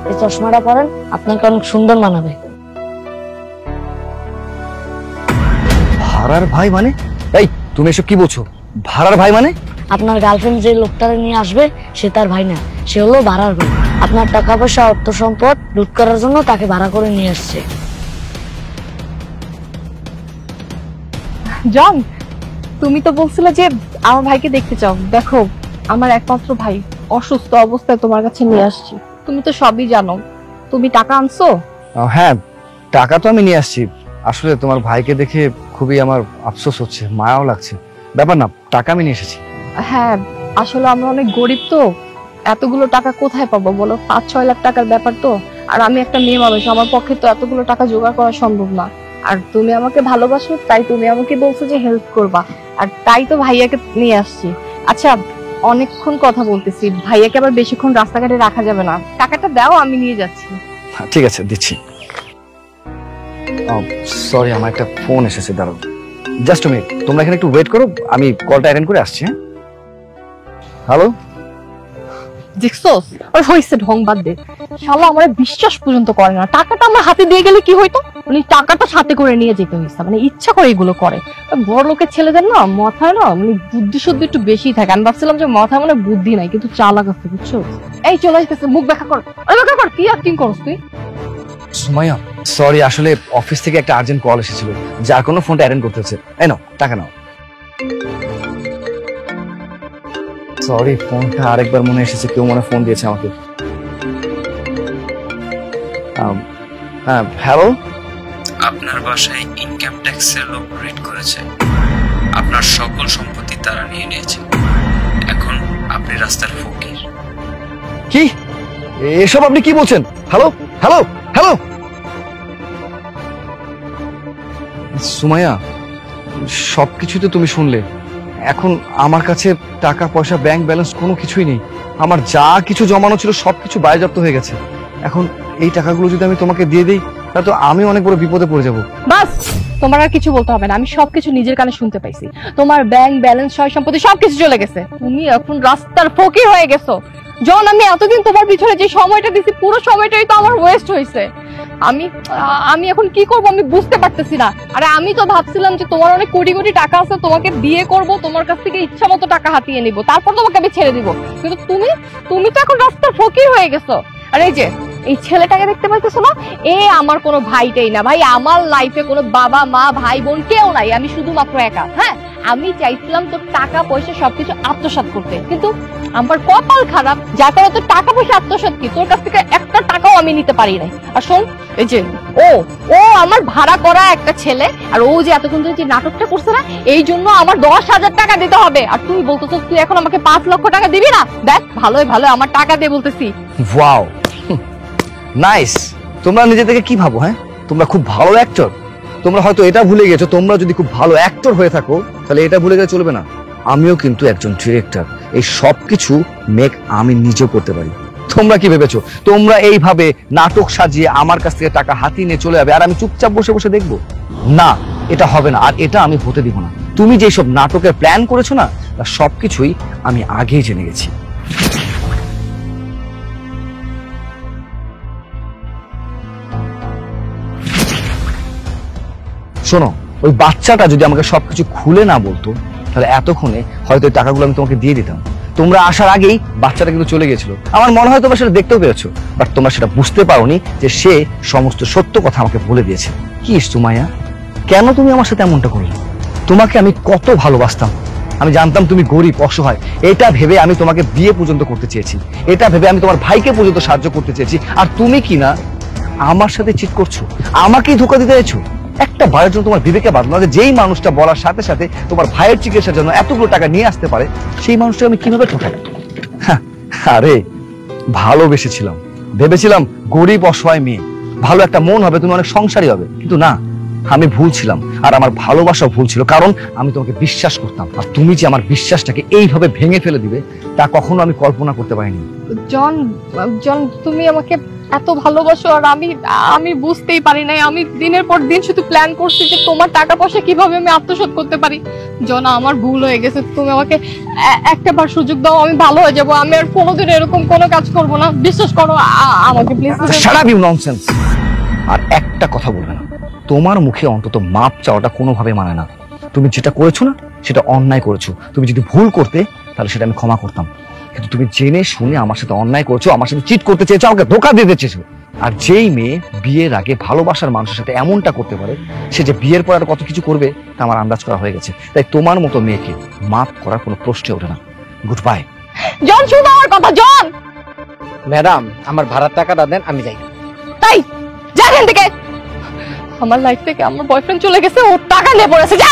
এই চশমাটা পরেন, আপনাকে অনেক সুন্দর মানাবে। ভাড়ার ভাই মানে? এই তুমি এসব কি বলছো? ভাড়ার ভাই মানে? আপনার গার্লফ্রেন্ড যে লোকটারে নিয়ে আসবে সে তার ভাই না, সে হলো ভাড়ার ভাই। আপনার টাকা পয়সা অর্থ সম্পদ লুট করার জন্য তাকে ভাড়া করে নিয়ে আসছে। জন, তুমি তো বলছিলে যে আমার ভাইকে দেখতে চাও। দেখো, আমার একমাত্র ভাই অসুস্থ অবস্থায় তোমার কাছে নিয়ে আসছি। তুমি তো সবই জানো। তুমি টাকা আনছো? হ্যাঁ, টাকা তো আমি নিয়ে আসছি। আসলে তোমার ভাইকে দেখে খুবই আমার আফসোস হচ্ছে, মায়াও লাগছে। ব্যাপার না, টাকা আমি নিয়ে এসেছি। হ্যাঁ, আসলে আমরা অনেক গরিব তো, এতগুলো টাকা কোথায় পাবো বলো? 5-6 লাখ টাকার ব্যাপার তো। আর আমি একটা মেয়ে মানুষ, আমার পক্ষে তো এতগুলো টাকা জোগাড় করা সম্ভব না। আর তুমি আমাকে ভালোবাসো, তাই তুমি আমাকে বলছো যে হেল্প করবা, আর তাই তো ভাইয়াকে নিয়ে আসছি। আচ্ছা, অনেকক্ষণ কথা বলতেছি, ভাইয়াকে আবার বেশিক্ষণ রাস্তাঘাটে রাখা যাবে না। টাকাটা দাও, আমি নিয়ে যাচ্ছি। ঠিক আছে, দিচ্ছি। সরি, আমার একটা ফোন এসেছে, দাঁড়াও জাস্ট মিনিট। তোমরা এখানে একটু ওয়েট করো, আমি কলটা অ্যাটেন্ড করে আসছি। হ্যালো? দেখছোস, আর হইছে ঢং বাদ দে। শালা আমার বিশ্বাস পর্যন্ত করে না। টাকাটা আমরা হাতে দিয়ে গেলে কি হইতো? উনি টাকাটা সাথে করে নিয়ে যেতে হইছে, মানে ইচ্ছা করে এগুলো করে। বড় লোকের ছেলেদের না মাথায় না মানে বুদ্ধি শুদ্ধি একটু বেশি থাকে। আমি ভাবছিলাম যে মাথায় মানে বুদ্ধি নাই, কিন্তু চালাক আছে, বুঝছো? এই চলে আসতেছে, মুখ দেখা কর। দেখা কর, কি অ্যাক্টিং করছ তুই? সুমাইয়া, সরি, আসলে অফিস থেকে একটা আর্জেন্ট কল এসেছিল, যার কোনো ফোনটা অ্যাটেন্ড করতে হচ্ছে। এই নাও, টাকা নাও। সরি, ফোনটা আরেকবার মনে এসেছে, কেউ মনে ফোন দিয়েছে আমাকে। হ্যাঁ, হ্যালো? আপনার বাসায় ইনকাম ট্যাক্সের লোক রেড করেছে। আপনার সকল সম্পত্তি তারা নিয়ে নিয়েছে। এখন আপনি রাস্তার ফকির। কি এসব আপনি কি বলছেন? Hello, hello, hello? সুমাইয়া, সবকিছুই তো তুমি শুনলে। এখন আমার কাছে টাকা পয়সা, ব্যাংক ব্যালেন্স কোনো কিছুই নেই। আমার যা কিছু জমানো ছিল সবকিছু বাজেয়াপ্ত হয়ে গেছে। এখন এই টাকাগুলো যদি আমি তোমাকে দিয়ে দিই, তাহলে তো আমি অনেক বড় বিপদে পড়ে যাব। বাস, তোমার আর কিছু বলতে হবে না। আমি সবকিছু নিজের কানে শুনতে পাইছি। তোমার ব্যাংক ব্যালেন্স, সয় সম্পত্তি সবকিছু চলে গেছে। তুমি এখন রাস্তার ফকির হয়ে গেছো। জন, আমি এতদিন তোমার পিছনে যে সময়টা দিছি, পুরো সময়টাই তো আমার ওয়েস্ট হয়েছে। আমি এখন কি করব আমি বুঝতে পারতেছি না। আরে আমি তো ভাবছিলাম যে তোমার অনেক কোটি কোটি টাকা আছে, তোমাকে বিয়ে করব, তোমার কাছ থেকে ইচ্ছা মতো টাকা হাতিয়ে নিব, তারপর তোমাকে আমি ছেড়ে দিব। কিন্তু তুমি তো এখন রাস্তার ফকির হয়ে গেছো। আর এই যে এই ছেলেটাকে দেখতে পাইতেছো না, আমার কোনো ভাইটাই না। ভাই, আমার লাইফে কোনো বাবা মা ভাই বোন কেউ নাই, আমি শুধুমাত্র একা। হ্যাঁ, আমি চাইছিলাম তোর টাকা পয়সা সবকিছু আত্মসাৎ করতে, কিন্তু আমার কপাল খারাপ, যার কারণে তোর টাকা পয়সা আত্মসাৎ কি তোর কাছ থেকে একটা টাকাও আমি নিতে পারি নাই। আর শোন, এই যে ও আমার ভাড়া করা একটা ছেলে, আর ও যে এতক্ষণ ধরে যে নাটকটা করছে না, এই জন্য আমার 10,000 টাকা দিতে হবে। আর তুই বলতেছ তুই এখন আমাকে 5 লক্ষ টাকা দিবি না? দেখ, ভালোই ভালো আমার টাকা দিয়ে বলতেছি। Wow, nice. তোমরা নিজে থেকে কি ভাবো? হ্যাঁ, তোমরা খুব ভালো অ্যাক্টর। তোমরা হয়তো এটা ভুলে গেছো, তোমরা যদি খুব ভালো অ্যাক্টর হয়ে থাকো তাহলে এটা ভুলে গেলে চলবে না। আমিও কিন্তু একজন ডিরেক্টর। এই সবকিছু মেক আমি নিজেও করতে পারি। তোমরা কি ভেবেছো তোমরা এইভাবে নাটক সাজিয়ে আমার কাছ থেকে টাকা হাতিয়ে নিয়ে চলে যাবে আর আমি চুপচাপ বসে বসে দেখবো? না, এটা হবে না, আর এটা আমি হতে দিব না। তুমি যে সব নাটকের প্ল্যান করেছো না, তার সবকিছুই আমি আগেই জেনে গেছি। শোনো, ওই বাচ্চাটা যদি আমাকে সবকিছু খুলে না বলতো, তাহলে এতক্ষণে হয়তো ওই টাকাগুলো আমি তোমাকে দিয়ে দিতাম। তোমরা আসার আগেই বাচ্চাটা কিন্তু চলে গেছিল। আমার মনে হয় তোমরা সেটা দেখতেও পেয়েছো, বাট তোমরা সেটা বুঝতে পারোনি যে সে সমস্ত সত্য কথা আমাকে বলে দিয়েছে। কি সুমাইয়া, কেন তুমি আমার সাথে এমনটা করলে? তোমাকে আমি কত ভালোবাসতাম। আমি জানতাম তুমি গরিব অসহায়, এটা ভেবে আমি তোমাকে বিয়ে পর্যন্ত করতে চেয়েছি। এটা ভেবে আমি তোমার ভাইকে পর্যন্ত সাহায্য করতে চেয়েছি। আর তুমি কি না আমার সাথে চিট করছো, আমাকেই ধোঁকা দিতে চাইছো। একটা ভাইয়ের জন্য তোমার বিবেকে বাঁধলো না যে যেই মানুষটা বলার সাথে সাথে তোমার ভাইয়ের চিকিৎসার জন্য এতগুলো টাকা নিয়ে আসতে পারে, সেই মানুষটা আমি কিভাবে ঠকাই? আরে ভালোবেসেছিলাম, ভেবেছিলাম গরিব অসহায় মেয়ে, ভালো একটা মন হবে, তুমি অনেক সংসারী হবে, কিন্তু না, আমি ভুল ছিলাম। আর আমার ভালোবাসা ভুল ছিল, কারণ আমি তোমাকে বিশ্বাস করতাম। আর তুমি যে আমার বিশ্বাসটাকে এইভাবে ভেঙে ফেলে দিবে, তা কখনো আমি কল্পনা করতে পারিনি। জন, তুমি আমাকে এত ভালোবাসো আর আমি বুঝতেই পারি নাই। আমি দিনের পর দিন শুধু প্ল্যান করছি যে তোমার টাকা পয়সা কিভাবে আমি আত্মসাৎ করতে পারি। জনা, আমার ভুল হয়ে গেছে, তুমি আমাকে একটাবার সুযোগ দাও, আমি ভালো হয়ে যাবো। আমি আর কোনোদিন এরকম কোনো কাজ করবো না, বিশ্বাস করো আমাকে please. Shut up you nonsense. আর একটা কথা বলবে না, তোমার মুখে অন্তত মাপ চাওয়াটা কোনোভাবে মানে না। তুমি যেটা করেছো না সেটা অন্যায় করেছো। তুমি যদি ভুল করতে তাহলে সেটা আমি ক্ষমা করতাম, কিন্তু তুমি জেনে শুনে আমার সাথে অন্যায় করেছো, আমার সাথে চিট করতে চেয়েছো, আমাকে ধোঁকা দিতে চেয়েছো। আর যেই মেয়ে বিয়ের আগে ভালোবাসার মানুষের সাথে এমনটা করতে পারে, সে যে বিয়ের পর আর কত কিছু করবে তা আমার আন্দাজ করা হয়ে গেছে। তাই তোমার মতো মেয়েকে মাফ করার কোনো প্রশ্নই ওঠে না। Good bye. জন, শুনো আমার কথা। জন, ম্যাডাম আমার ভাড়ার টাকাটা দেন, আমি যাই। তাই যা এখান থেকে। আমার লাইফ থেকে আমার বয়ফ্রেন্ড চলে গেছে, ওর টাকা নিয়ে পড়েছে। যা।